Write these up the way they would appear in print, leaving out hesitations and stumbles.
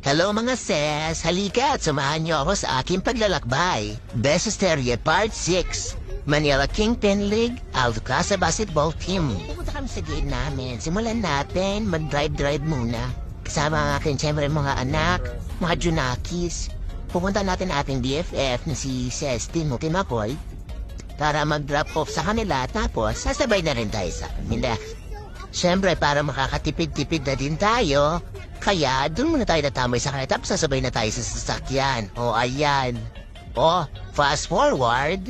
Hello mga sis, halika at samahan niyo ako sa aking paglalakbay. Best Hysteria Part 6, Manila Kingpin League, Aldo Casa Basketball Team. Pupunta kami sa gate namin. Simulan natin, mag-drive muna. Kasama ang akin siyempre mga anak, mga Junakis. Pupunta natin ating BFF na si Cestin Mutimakoy para mag-drop off sa kanila tapos sasabay na rin tayo sa kanila. Siyempre para makakatipid-tipid na din tayo, kaya doon muna tayo natamay sa kanila tapos sasabay na tayo sa sasakyan. O ayan. O, fast forward.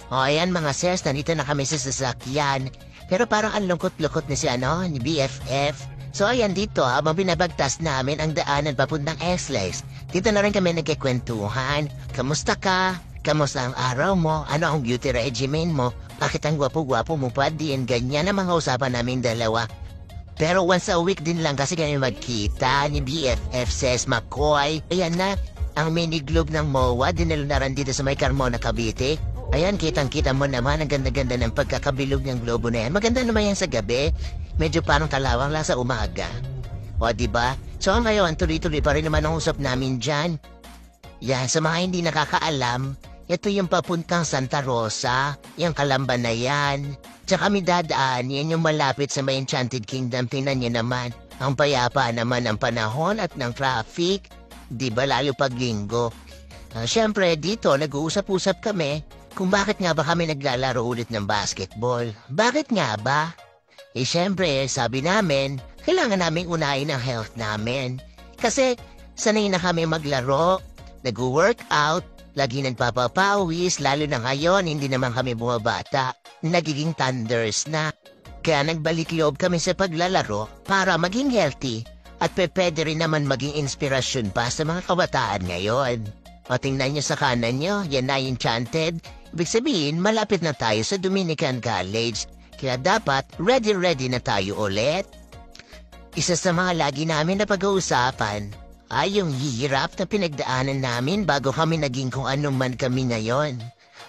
O ayan mga sis, nandito na kami sa sasakyan. Pero parang ang lungkot-lungkot na si ni BFF. So ayan dito habang binabagtas namin ang daanan papuntang S-Lex. Dito na rin kami nagkikwentuhan. Kamusta ka? Kamusta ang araw mo? Ano ang beauty regimen mo? Bakit ang gwapo-gwapo mo pa din? Ganyan ang mga usapan namin dalawa. Pero once a week din lang kasi kami magkita ni BFF says McCoy. Ayan na, ang mini globe ng MOA dinala na rin dito sa may Carmona, Cavite. Ayan, kitang-kita mo naman ang ganda-ganda ng pagkakabilog ng globo na yan. Maganda naman yan sa gabi. Medyo parang kalawang lang sa umaga. O, diba? So ngayon, tuloy-tuloy pa rin naman ang usap namin dyan. Yan, sa mga hindi nakakaalam, ito yung papuntang Santa Rosa, yung Calamba na yan. Tsaka kami dadaan, yan yung malapit sa may Enchanted Kingdom. Tingnan niyo naman, ang payapa naman ng panahon at ng traffic. Diba, lalo pag linggo. Siyempre, dito, nag-uusap-usap kami kung bakit nga ba kami naglalaro ulit ng basketball. Bakit nga ba? Eh syempre, sabi namin, kailangan namin unahin ang health namin. Kasi sanay na kami maglaro, nag-workout, lagi nagpapapawis, lalo na ngayon hindi naman kami bumabata. Nagiging thunders na. Kaya nagbalik loob kami sa paglalaro para maging healthy at pwede rin naman maging inspirasyon pa sa mga kabataan ngayon. O tingnan nyo sa kanan nyo, yan na Enchanted. Ibig sabihin, malapit na tayo sa Dominican College. Kaya dapat ready na tayo ulit. Isa sa mga lagi namin na pag-uusapan ay yung hirap na pinagdaanan namin bago kami naging kung ano man kami ngayon.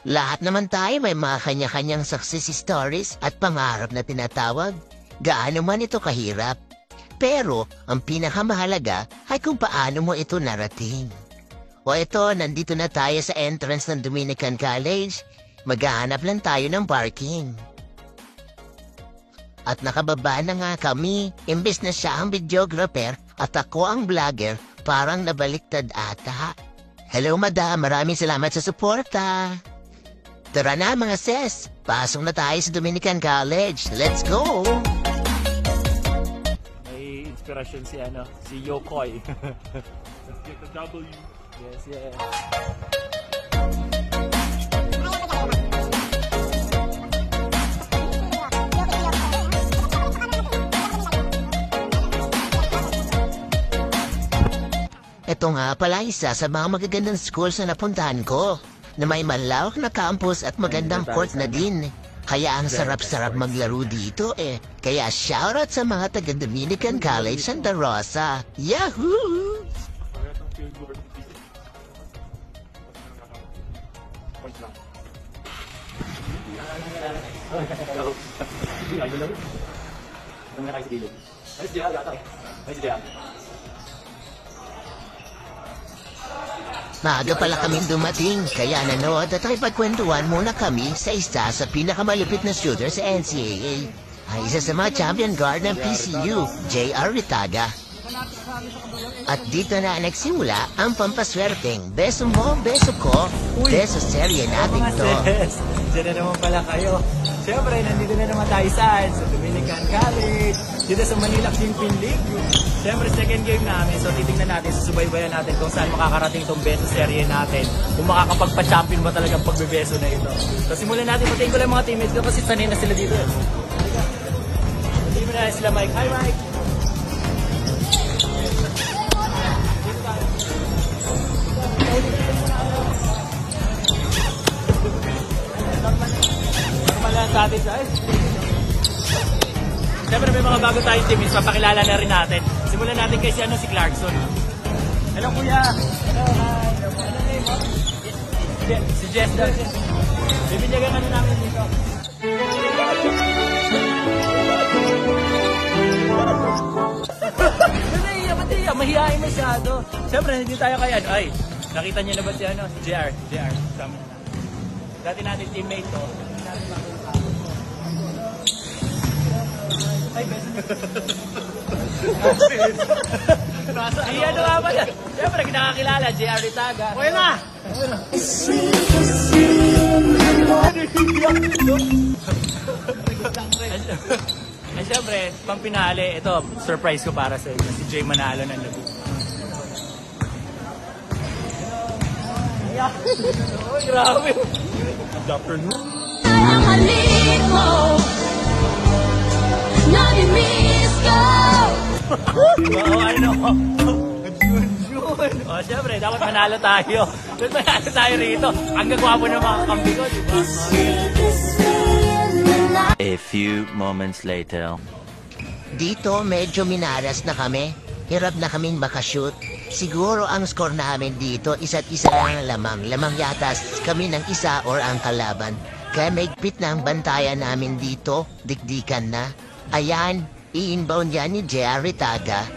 Lahat naman tayo may mga kanya-kanyang success stories at pangarap na tinatawag. Gaano man ito kahirap. Pero ang pinakamahalaga ay kung paano mo ito narating. O ito, nandito na tayo sa entrance ng Dominican College. Maghahanap lang tayo ng parking. At nakababa na nga kami, imbes na siya ang videographer at ako ang vlogger, parang nabaliktad ata. Hello madam, maraming salamat sa suporta. Tara na mga sis, pasok na tayo sa Dominican College. Let's go! May inspirasyon si Yokoy. Let's get the W. Yes. Ito nga pala isa sa mga magagandang schools na napuntahan ko, na may malawak na campus at magandang court na din. Kaya ang sarap-sarap maglaro dito eh. Kaya shoutout sa mga taga-Dominican College Santa Rosa. Yahoo! Maaga pala kaming dumating, kaya nanood at ipagkwentuhan muna kami sa isa sa pinakamalupit na shooter sa NCAA. Ay isa sa mga champion guard ng PCU, J.R. Ritaga. At dito na nagsimula ang pampaswerteng beso mo, beso ko, beso serye natin to. Diyan na naman pala kayo. Siyempre, nandito na naman tayo sa Dominican College, dito sa Manila Kingpin League. Siyempre, second game namin, so titingnan natin, susubaybayan natin kung saan makakarating tong beso serye natin. Kung makakapagpa-champion ba talagang pagbebeso na ito. So simulan natin, patayin ko lang mga teammates ko kasi sanay na sila dito. Patayin mo na sila Mike. Hi Mike! Normal lang sa atin guys. Siyempre may mga bago tayong teammates, papakilala na rin natin. Simulan natin kay si Clarkson. Hello kuya! Hello, hi! Ano name mo? Si Jess daw. Bibinyagan ka na namin dito. masyado. Siyempre, hindi tayo kay ano. Ay, nakita niyo na ba si ano? Si JR. JR, sama na. Dati natin teammate to. Hindi natin makita. Ay, beso. Si ano nga ba yan? Siyempre, nakakilala, JR Ritaga. Okay na! At syempre, pang pinali, ito, surprise ko para sa inyo. Si Jay Manalo ng Labu. Oh, grabe. Good afternoon. Oo, ano? O, syempre, dapat manalo tayo. Dapat manalo tayo rito. Ang gagwapo ng mga kambi ko, di ba? A few moments later. Dito medyo minaras na kami. Hirap na kaming makashoot. Siguro ang score namin dito isa't isa lang ang lamang. Lamang yata kami ng isa or ang kalaban. Kaya maigpit na ang bantayan namin dito. Dikdikan na. Ayan, i-inbound yan ni JR Ritaga.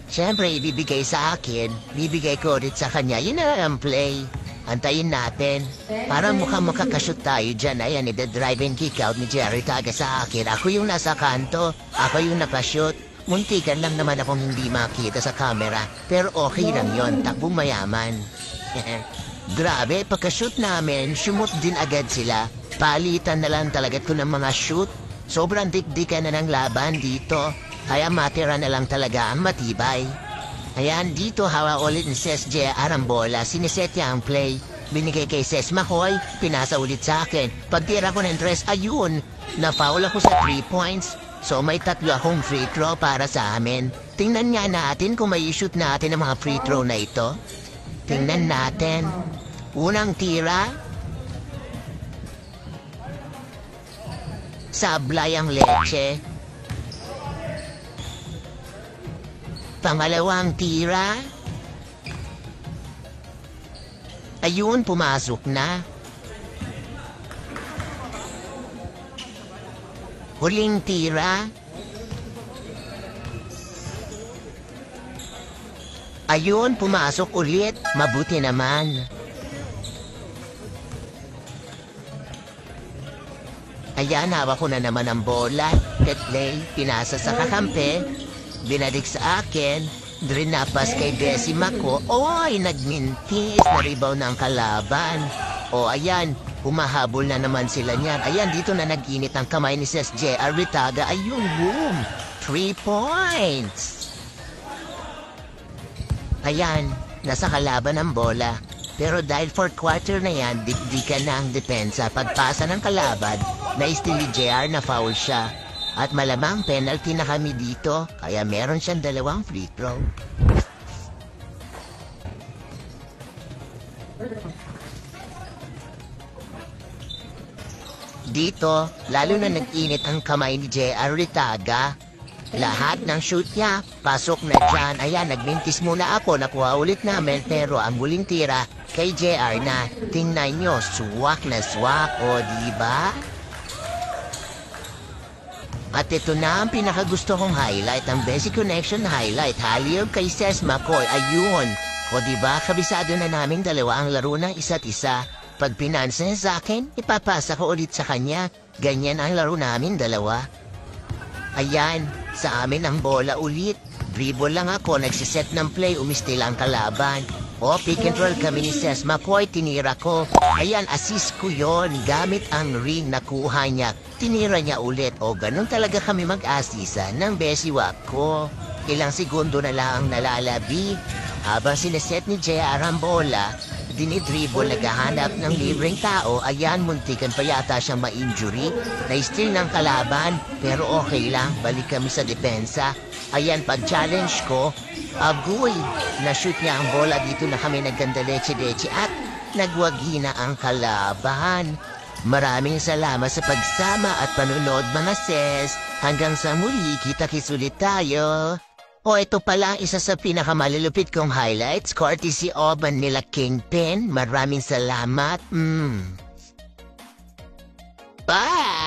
Siyempre, ibibigay sa akin. Bibigay ko ulit sa kanya. Yun na ang play. Antayin natin. Parang mukhang makakashoot tayo dyan. Ayan, i-drive and kick out ni Jerry Taga sa akin. Ako yung nasa kanto. Ako yung nakashoot. Muntikan lang naman akong hindi makita sa camera. Pero okay lang yon, takbong mayaman. Grabe, pagka-shoot namin, shumot din agad sila. Palitan na lang talaga ko ng mga shoot. Sobrang dikdikan na ng laban dito. Kaya matira na lang talaga ang matibay. Ayan, dito hawa ulit ni Ses J. Arambola. Siniset niya ang play. Binigay kay Ses Makoy, pinasa ulit sa akin. Pagtira ko ng dress, ayun, na-foul ako sa 3 points. So may 3 akong free throw para sa amin. Tingnan nga natin kung may shoot natin ang mga free throw na ito. Tingnan natin. Unang tira. Sablay ang leche. Pangalawang tira. Ayun, pumasok na. Huling tira. Ayun, pumasok ulit. Mabuti naman. Ayan, hawak ko na naman ang bola. Ketley, pinasa sa kakampi. Binadik sa akin. Drinapas kay Bessie Mako. Oy, nagmintis. Na-rebound ng kalaban. O, ayan. Humahabol na naman sila niyan. Ayan, dito na nag-init ang kamay ni Ses J. Ritaga. Ayun, boom. 3 points. Ayan, nasa kalaban ang bola. Pero dahil 4th quarter na yan, dikdikan na ang depensa. Pagpasa ng kalaban, na-steal ni JR na foul siya. At malamang penalty na kami dito, kaya meron siyang 2 free throw. Dito, lalo na nag-init ang kamay ni JR Ritaga. Lahat ng shoot niya, pasok na dyan. Ayan, nagmintis muna ako, nakuha ulit namin, pero ang muling tira kay JR na. Tingnan nyo, swak na swak, o diba? At ito na ang pinakagusto kong highlight, ang Basic Connection highlight. Haliyog kay Ses Makoy, ayun. O diba, kabisado na naming dalawa ang laro ng isa't isa. Pag pinansa niya sa akin, ipapasa ko ulit sa kanya. Ganyan ang laro namin dalawa. Ayan, sa amin ang bola ulit. Dribble lang ako, nagsiset ng play, umistil ang kalaban. O, pick and roll kami ni Ses Makoy, tinira ko. Ayan, assist ko yon gamit ang ring na kuha niya. Tinira niya ulit. O, ganun talaga kami mag-asisa ng besiwak ko. Ilang segundo na lang ang nalalabi. Habang sineset ni J.R. ang bola, dinidribble, naghahanap ng libreng tao. Ayan, muntikan pa yata siyang ma-injury. Na-steal ng kalaban, pero okay lang, balik kami sa depensa. Ayan, pag-challenge ko, agoy, na-shoot niya ang bola. Dito na kami nagkanda leche-leche at nagwagi na ang kalaban. Maraming salamat sa pagsama at panunod mga ses. Hanggang sa muli, kita-kits ulit tayo. O ito pala isa sa pinakamalulupit kong highlights, courtesy of Manila Kingpin. Maraming salamat. Bye!